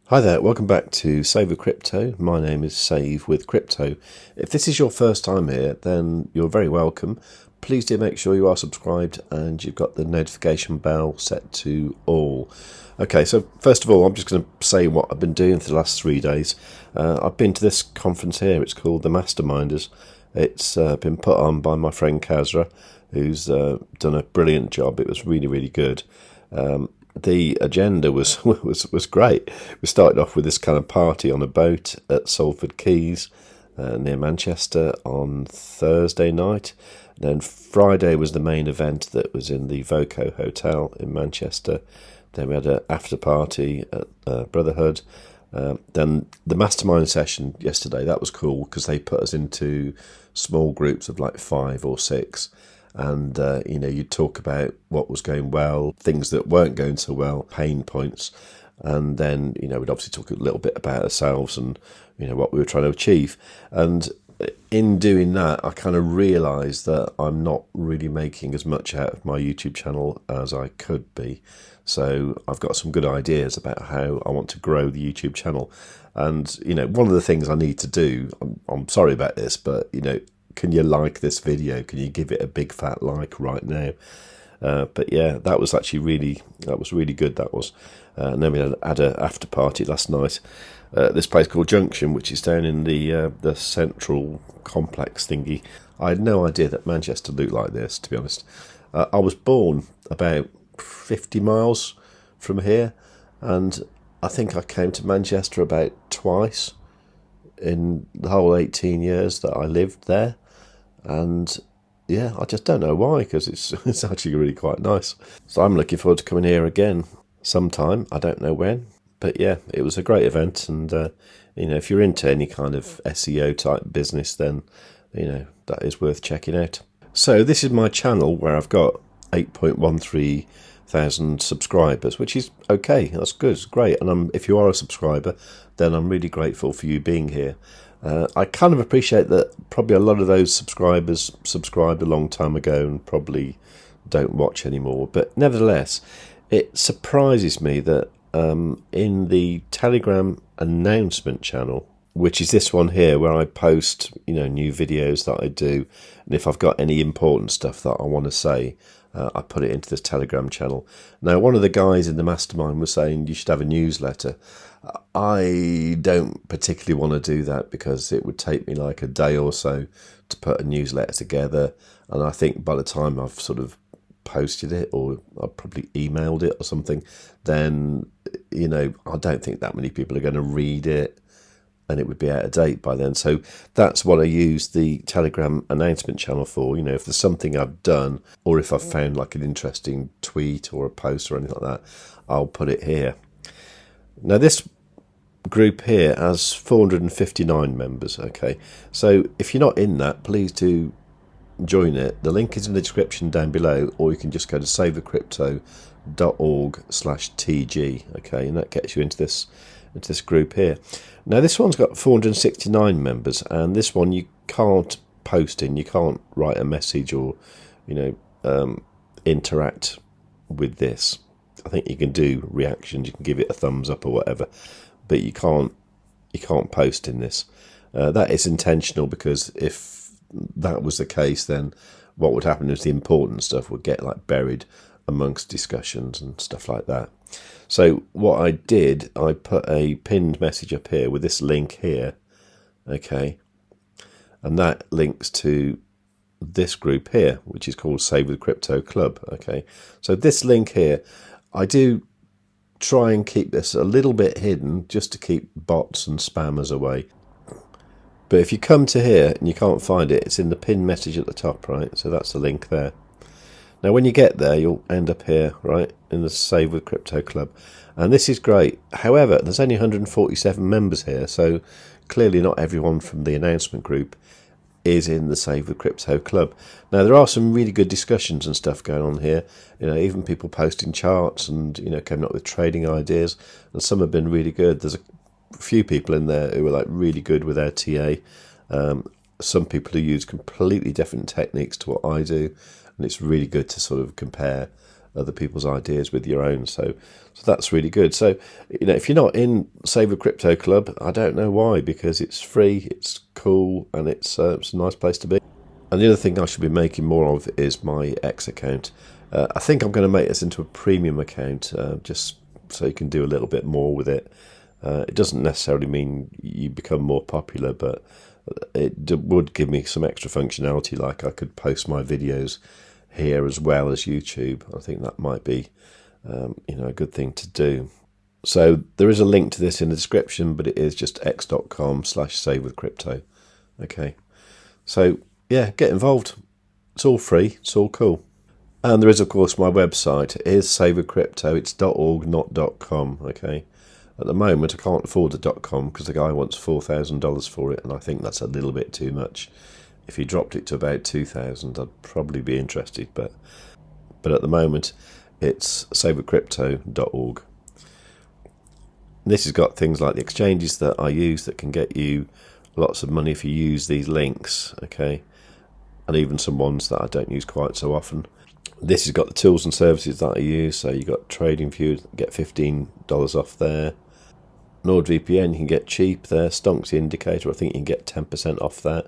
Hi there, welcome back to Save with Crypto. My name is Save with Crypto. If this is your first time here, then you're very welcome. Please do make sure you are subscribed and you've got the notification bell set to all. Okay, so first of all, I'm just going to say what I've been doing for the last 3 days. I've been to this conference here. It's called the Masterminders. It's been put on by my friend Kazra, who's done a brilliant job. It was really, really good. The agenda was great. We started off with this kind of party on a boat at Salford Quays near Manchester on Thursday night. Then Friday was the main event that was in the Voco Hotel in Manchester. Then we had an after party at Brotherhood. Then the mastermind session yesterday, that was cool because they put us into small groups of like 5 or 6. And, you'd talk about what was going well, things that weren't going so well, pain points. And then, we'd obviously talk a little bit about ourselves and, what we were trying to achieve. And in doing that, I kind of realised that I'm not really making as much out of my YouTube channel as I could be. So I've got some good ideas about how I want to grow the YouTube channel. And, one of the things I need to do, I'm sorry about this, but, can you like this video? Can you give it a big fat like right now? But yeah, that was actually really good. That was, and then we had an after party last night at this place called Junction, which is down in the central complex thingy. I had no idea that Manchester looked like this, to be honest. I was born about 50 miles from here, and I think I came to Manchester about twice in the whole 18 years that I lived there. And yeah, I just don't know why, because it's actually really quite nice. So I'm looking forward to coming here again sometime. I don't know when, but yeah, it was a great event. And if you're into any kind of SEO type business, then that is worth checking out. So this is my channel where I've got 8.13 thousand subscribers, which is okay. That's good. It's great. And if you are a subscriber, then I'm really grateful for you being here. I kind of appreciate that probably a lot of those subscribers subscribed a long time ago and probably don't watch anymore. But nevertheless, it surprises me that in the Telegram announcement channel, which is this one here where I post new videos that I do, and if I've got any important stuff that I want to say, I put it into this Telegram channel. Now, one of the guys in the mastermind was saying you should have a newsletter. I don't particularly want to do that because it would take me like a day or so to put a newsletter together. And I think by the time I've sort of posted it, or I've probably emailed it or something, then, I don't think that many people are going to read it, and it would be out of date by then. So that's what I use the Telegram announcement channel for. If there's something I've done, or if I've found like an interesting tweet or a post or anything like that, I'll put it here. Now this group here has 459 members. Okay, so if you're not in that, please do join it. The link is in the description down below, or you can just go to savethecrypto.org/TG. Okay, and that gets you into this group here. Now this one's got 469 members, and this one you can't post in, you can't write a message or interact with this. I think you can do reactions, you can give it a thumbs up or whatever, but you can't post in this. That is intentional, because if that was the case, then what would happen is the important stuff would get like buried amongst discussions and stuff like that. So what I did, I put a pinned message up here with this link here, okay, and that links to this group here, which is called Save with Crypto Club. Okay, so this link here, I do try and keep this a little bit hidden just to keep bots and spammers away. But if you come to here and you can't find it, it's in the pinned message at the top, right? So that's the link there. Now, when you get there, you'll end up here, right, in the Save with Crypto Club. And this is great. However, there's only 147 members here, so clearly not everyone from the announcement group is in the Save with Crypto Club. Now, there are some really good discussions and stuff going on here. Even people posting charts and, coming up with trading ideas. And some have been really good. There's a few people in there who are like really good with their TA. Some people who use completely different techniques to what I do. And it's really good to sort of compare other people's ideas with your own. So that's really good. So, if you're not in Save a Crypto Club, I don't know why, because it's free, it's cool, and it's a nice place to be. And the other thing I should be making more of is my X account. I think I'm going to make this into a premium account, just so you can do a little bit more with it. It doesn't necessarily mean you become more popular, but it would give me some extra functionality, like I could post my videos here as well as YouTube. I think that might be a good thing to do. So there is a link to this in the description, but it is just x.com/savewithcrypto. Okay, so yeah, get involved. It's all free, it's all cool. And there is, of course, my website. It is savewithcrypto. It's .org, not .com. Okay. At the moment, I can't afford the .com because the guy wants $4,000 for it, and I think that's a little bit too much. If he dropped it to about $2,000, I'd probably be interested. But at the moment, it's savewithcrypto.org. This has got things like the exchanges that I use that can get you lots of money if you use these links. Okay. And even some ones that I don't use quite so often. This has got the tools and services that I use. So you've got TradingView, get $15 off there. NordVPN, you can get cheap there. Stonks the indicator, I think you can get 10% off that.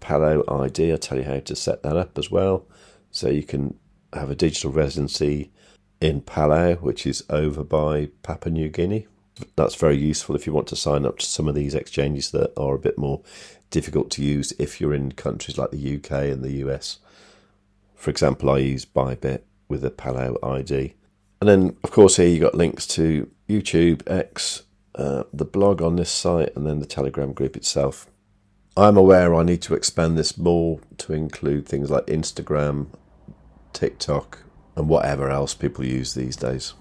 Palo ID, I'll tell you how to set that up as well. So you can have a digital residency in Palau, which is over by Papua New Guinea. That's very useful if you want to sign up to some of these exchanges that are a bit more difficult to use if you're in countries like the UK and the US. For example, I use ByBit with a Palau ID. And then, of course, here you got links to YouTube, X, the blog on this site, and then the Telegram group itself. I'm aware I need to expand this more to include things like Instagram, TikTok, and whatever else people use these days.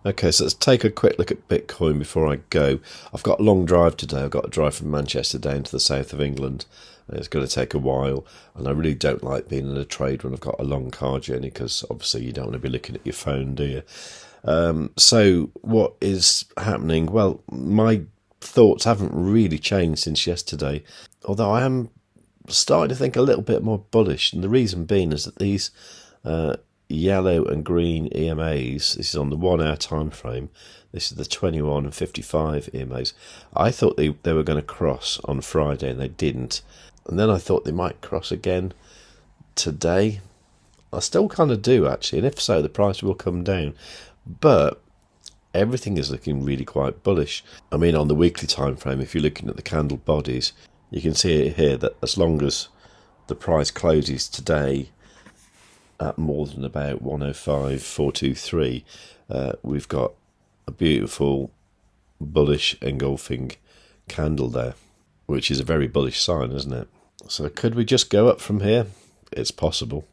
Okay, so let's take a quick look at Bitcoin before I go. I've got a long drive today. I've got to drive from Manchester down to the south of England. And it's going to take a while. And I really don't like being in a trade when I've got a long car journey, because obviously you don't want to be looking at your phone, do you? So what is happening? Well, my thoughts haven't really changed since yesterday, although I am starting to think a little bit more bullish. And the reason being is that these yellow and green EMAs, this is on the 1 hour time frame, this is the 21 and 55 EMAs. I thought they were going to cross on Friday, and they didn't. And then I thought they might cross again today. I still kind of do, actually, and if so, the price will come down. But everything is looking really quite bullish. I mean, on the weekly time frame, if you're looking at the candle bodies, you can see it here that as long as the price closes today at more than about 105.423, we've got a beautiful bullish engulfing candle there, which is a very bullish sign, isn't it? So could we just go up from here? It's possible.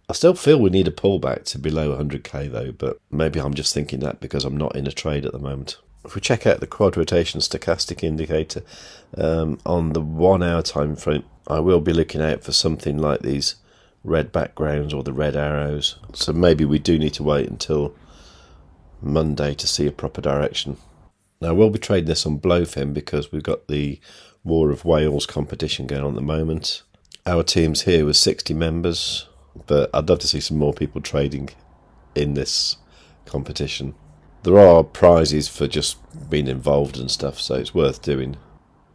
I still feel we need a pullback to below 100k though, but maybe I'm just thinking that because I'm not in a trade at the moment. If we check out the quad rotation stochastic indicator on the 1 hour time frame, I will be looking out for something like these red backgrounds or the red arrows. So maybe we do need to wait until Monday to see a proper direction. Now we'll be trading this on Blofin because we've got the War of Wales competition going on at the moment. Our team's here with 60 members, but I'd love to see some more people trading in this competition. There are prizes for just being involved and stuff, so it's worth doing,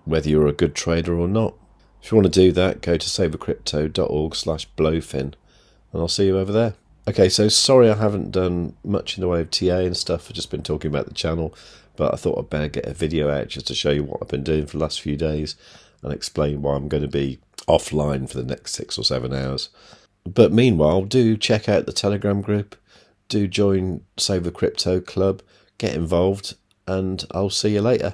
whether you're a good trader or not. If you want to do that, go to savewithcrypto.org/Blofin, and I'll see you over there. Okay, so sorry I haven't done much in the way of TA and stuff. I've just been talking about the channel, but I thought I'd better get a video out just to show you what I've been doing for the last few days and explain why I'm going to be offline for the next 6 or 7 hours. But meanwhile, do check out the Telegram group, do join Save the Crypto Club, get involved, and I'll see you later.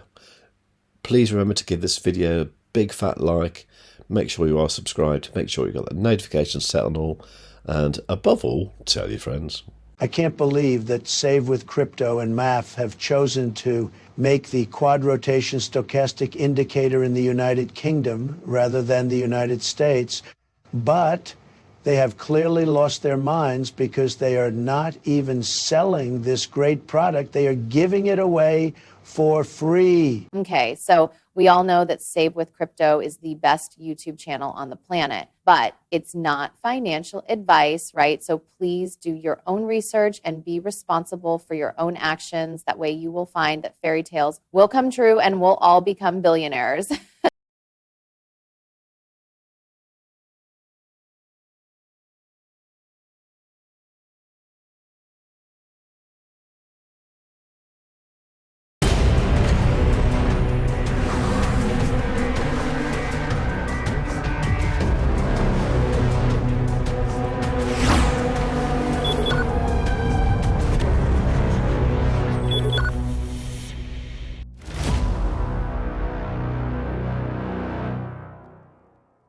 Please remember to give this video a big fat like, make sure you are subscribed, make sure you've got the notifications set on all, and above all, tell your friends. I can't believe that Save with Crypto and Maff have chosen to make the quad rotation stochastic indicator in the United Kingdom rather than the United States. But They have clearly lost their minds because they are not even selling this great product. They are giving it away for free. Okay, so we all know that Save with Crypto is the best YouTube channel on the planet, but it's not financial advice, right? So please do your own research and be responsible for your own actions. That way you will find that fairy tales will come true and we'll all become billionaires.